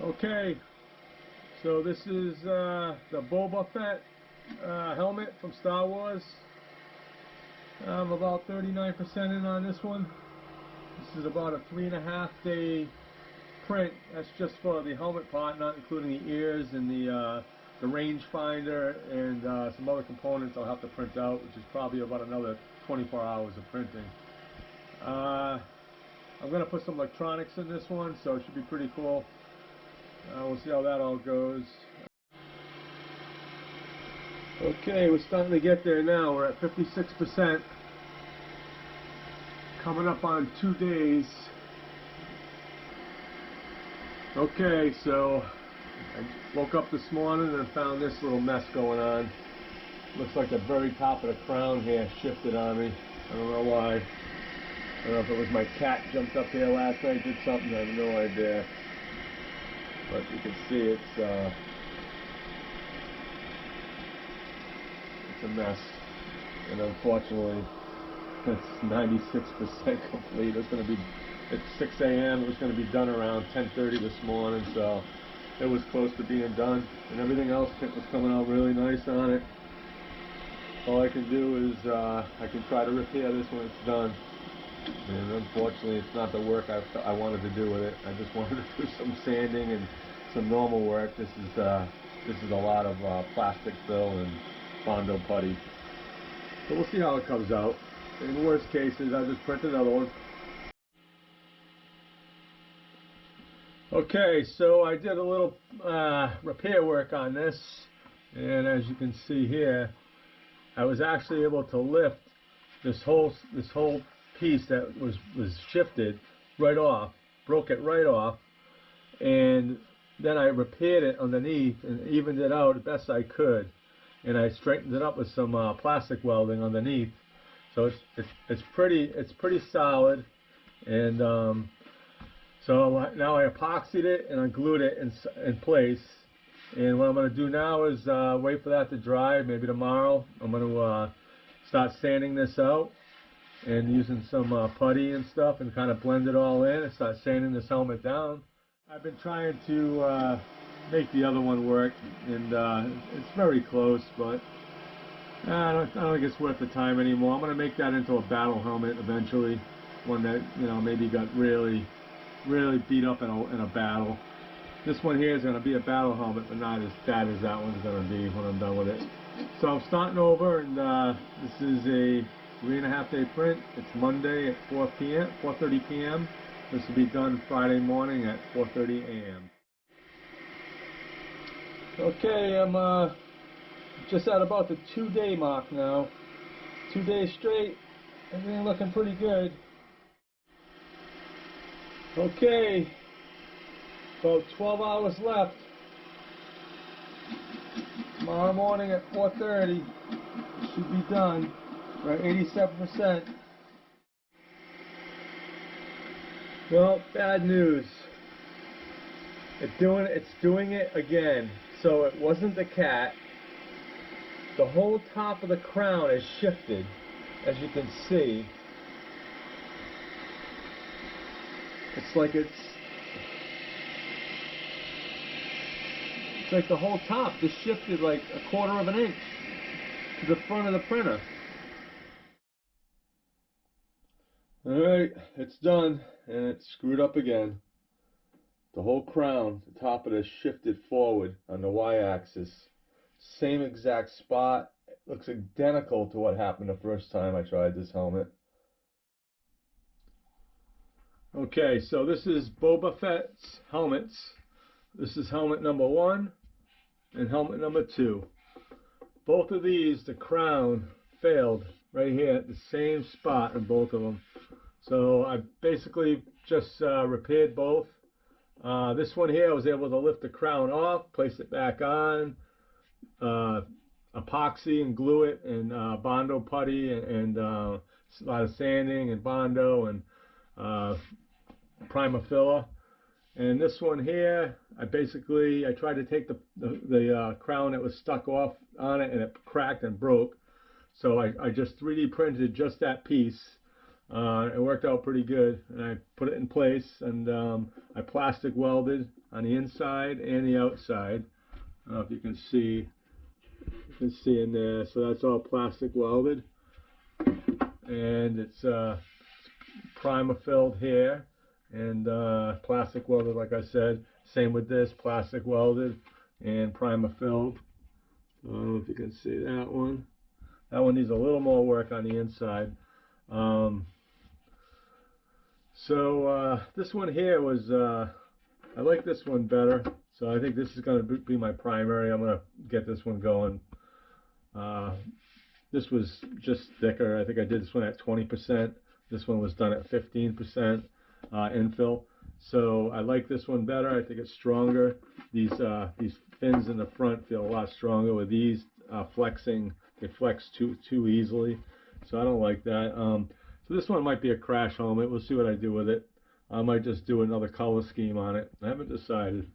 Okay, so this is the Boba Fett helmet from Star Wars. I'm about 39% in on this one. This is about a 3.5 day print. That's just for the helmet part, not including the ears and the range finder and some other components I'll have to print out, which is probably about another 24 hours of printing. I'm going to put some electronics in this one, so it should be pretty cool. We'll see how that all goes. Okay, we're starting to get there now. We're at 56%. Coming up on 2 days. Okay, so I woke up this morning and found this little mess going on. Looks like the very top of the crown here shifted on me. I don't know why. I don't know if it was my cat jumped up here last night, did something, I have no idea. But you can see it's a mess. And unfortunately, it's 96% complete. It's going to be at 6 a.m. It was going to be done around 10:30 this morning, so it was close to being done. And everything else was coming out really nice on it. All I can do is I can try to repair this when it's done. And unfortunately, it's not the work I wanted to do with it. I just wanted to do some sanding and some normal work. This is a lot of plastic fill and Bondo putty. So we'll see how it comes out. In the worst cases, I'll just print another one. Okay, so I did a little repair work on this, and as you can see here, I was actually able to lift this whole piece that was shifted right off, broke it right off, and then I repaired it underneath and evened it out the best I could, and I straightened it up with some plastic welding underneath. So it's pretty solid, and so now I epoxied it and I glued it in place. And what I'm going to do now is wait for that to dry. Maybe tomorrow I'm going to start sanding this out and using some putty and stuff and kind of blend it all in and start sanding this helmet down. I've been trying to make the other one work, and it's very close, but I don't think it's worth the time anymore. I'm going to make that into a battle helmet eventually, one that, you know, maybe got really beat up in a battle. This one here is going to be a battle helmet, but not as bad as that one's going to be when I'm done with it. So I'm starting over, and this is a 3.5 day print. It's Monday at 4:30 p.m. This will be done Friday morning at 4:30 a.m. Okay, I'm just at about the 2 day mark now. 2 days straight. Everything looking pretty good. Okay, about 12 hours left. Tomorrow morning at 4:30, should be done. We're at 87%. Well, bad news. It's doing it again. So it wasn't the cat. The whole top of the crown is shifted, as you can see. It's like the whole top just shifted like 1/4 of an inch to the front of the printer. Alright, it's done, and it's screwed up again. The whole crown, the top of it is shifted forward on the y-axis. Same exact spot. It looks identical to what happened the first time I tried this helmet. Okay, so this is Boba Fett's helmets. This is helmet number 1 and helmet number 2. Both of these, the crown failed right here at the same spot in both of them. So I basically just repaired both. This one here, I was able to lift the crown off, place it back on, epoxy and glue it, and Bondo putty, and a lot of sanding and Bondo and Prima filler. And this one here, I tried to take the crown that was stuck off on it, and it cracked and broke. So I just 3D printed just that piece. It worked out pretty good, and I put it in place, and I plastic welded on the inside and the outside. I don't know if you can see. You can see in there. So that's all plastic welded, and it's primer filled here and plastic welded, like I said. Same with this, plastic welded and primer filled. So I don't know if you can see that one. That one needs a little more work on the inside. This one here was, I like this one better. So I think this is going to be my primary. I'm going to get this one going. This was just thicker. I think I did this one at 20%. This one was done at 15% infill. So I like this one better. I think it's stronger. These fins in the front feel a lot stronger. With these flexing, they flex too easily. So I don't like that. So this one might be a crash helmet. We'll see what I do with it. I might just do another color scheme on it. I haven't decided.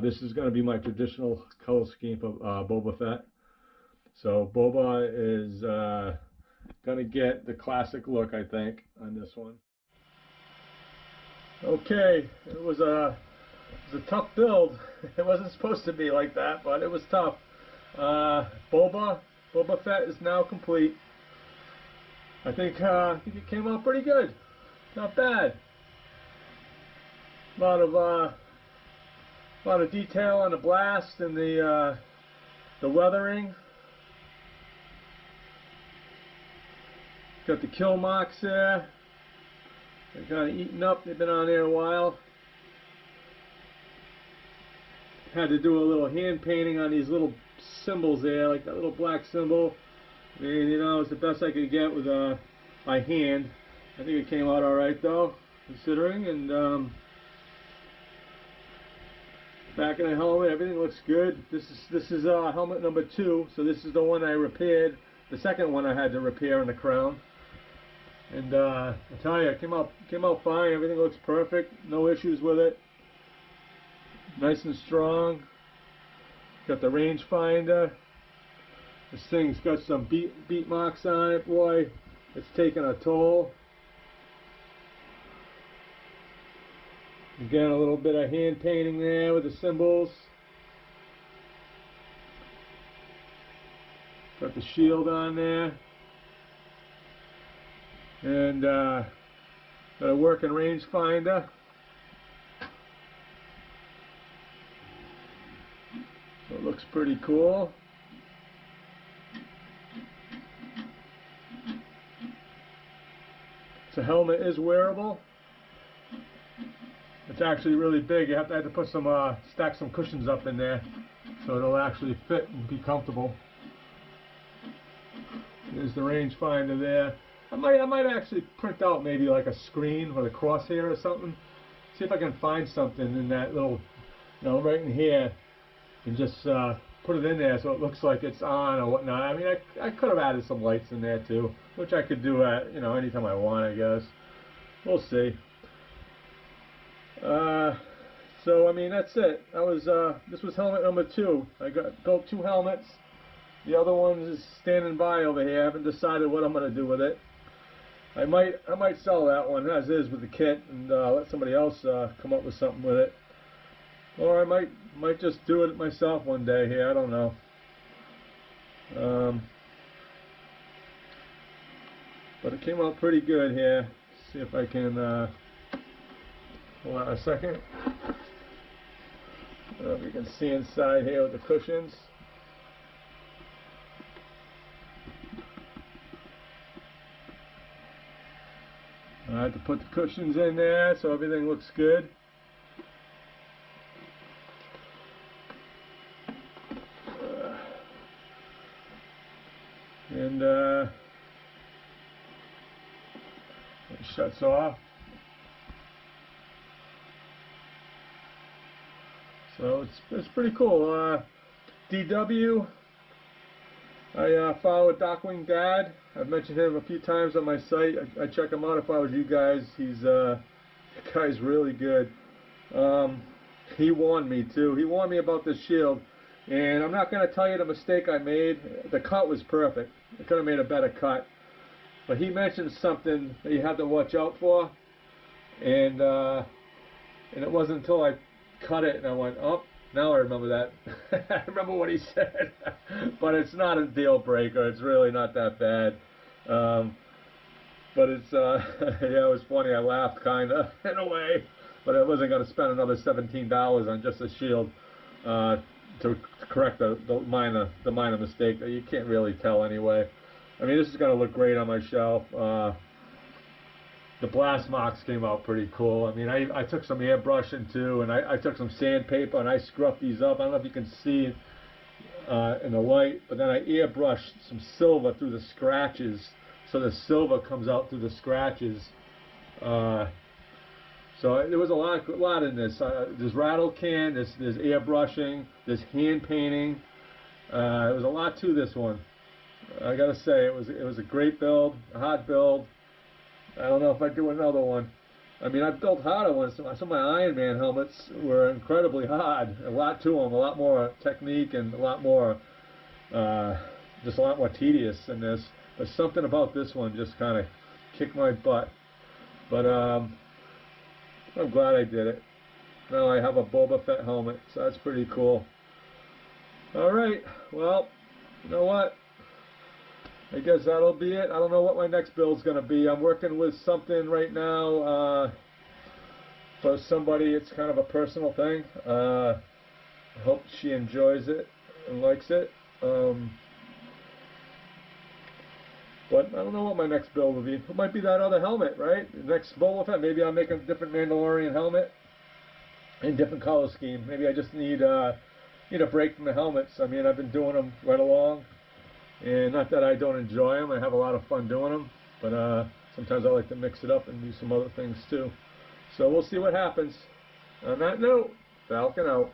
This is going to be my traditional color scheme for Boba Fett. So Boba is going to get the classic look, I think, on this one. Okay, it was a tough build. It wasn't supposed to be like that, but it was tough. Boba Fett is now complete. I think it came out pretty good. Not bad. A lot of detail on the blast and the weathering. Got the kill marks there. They're kind of eaten up. They've been on there a while. Had to do a little hand painting on these little symbols there, like that little black symbol. And you know, it's the best I could get with by hand. I think it came out all right though, considering. And back in the helmet, everything looks good. This is helmet number 2. So this is the one I repaired. The second one I had to repair in the crown. And I tell you, it came out fine. Everything looks perfect. No issues with it. Nice and strong. Got the rangefinder. This thing's got some beat marks on it. Boy, it's taking a toll. Again, a little bit of hand painting there with the symbols. Got the shield on there. And got a working rangefinder. So it looks pretty cool. So helmet is wearable. It's actually really big. I have to put some stack some cushions up in there so it'll actually fit and be comfortable. There's the rangefinder there. I might actually print out maybe like a screen with a crosshair or something. See if I can find something in that little, you know, right in here, and just put it in there so it looks like it's on or whatnot. I mean, I could have added some lights in there too, which I could do at, you know, anytime I want, I guess. We'll see. So I mean, that's it. That was this was helmet number 2. I built 2 helmets. The other one is standing by over here. I haven't decided what I'm going to do with it. I might sell that one as is with the kit and let somebody else come up with something with it. Or I might just do it myself one day here. I don't know. But it came out pretty good here. See if I can hold on a second. I don't know if you can see inside here with the cushions. I had to put the cushions in there so everything looks good. And it shuts off. So it's pretty cool. DW, I follow Darkwing Dad. I've mentioned him a few times on my site. I check him out if I was you guys. The guy's really good. He warned me too. He warned me about this shield. And I'm not going to tell you the mistake I made. The cut was perfect. I could have made a better cut. But he mentioned something that you have to watch out for. And it wasn't until I cut it, and I went, oh, now I remember that. I remember what he said. But it's not a deal breaker. It's really not that bad. But it's, yeah, it was funny. I laughed kind of in a way, but I wasn't going to spend another $17 on just a shield to correct the minor mistake that you can't really tell anyway. I mean, this is going to look great on my shelf. The blast marks came out pretty cool. I mean, I took some airbrushing too, and I took some sandpaper and I scrubbed these up. I don't know if you can see in the light, but then I airbrushed some silver through the scratches, so the silver comes out through the scratches. So there was a lot in this. There's rattle can, there's airbrushing, there's hand painting. There was a lot to this one. I gotta say, it was a great build, a hot build. I don't know if I'd do another one. I mean, I've built harder ones. Some of my Iron Man helmets were incredibly hard. A lot to them, a lot more technique, and a lot more, just a lot more tedious than this. But something about this one just kind of kicked my butt. But I'm glad I did it. Now I have a Boba Fett helmet, so that's pretty cool. All right, well, you know what? I guess that'll be it. I don't know what my next build's going to be. I'm working with something right now for somebody. It's kind of a personal thing. I hope she enjoys it and likes it. But I don't know what my next build will be. It might be that other helmet, right? The next Boba Fett. Maybe I'll make a different Mandalorian helmet in different color scheme. Maybe I just need a break from the helmets. I mean, I've been doing them right along. And not that I don't enjoy them, I have a lot of fun doing them, but sometimes I like to mix it up and do some other things too. So we'll see what happens. On that note, Falcon out.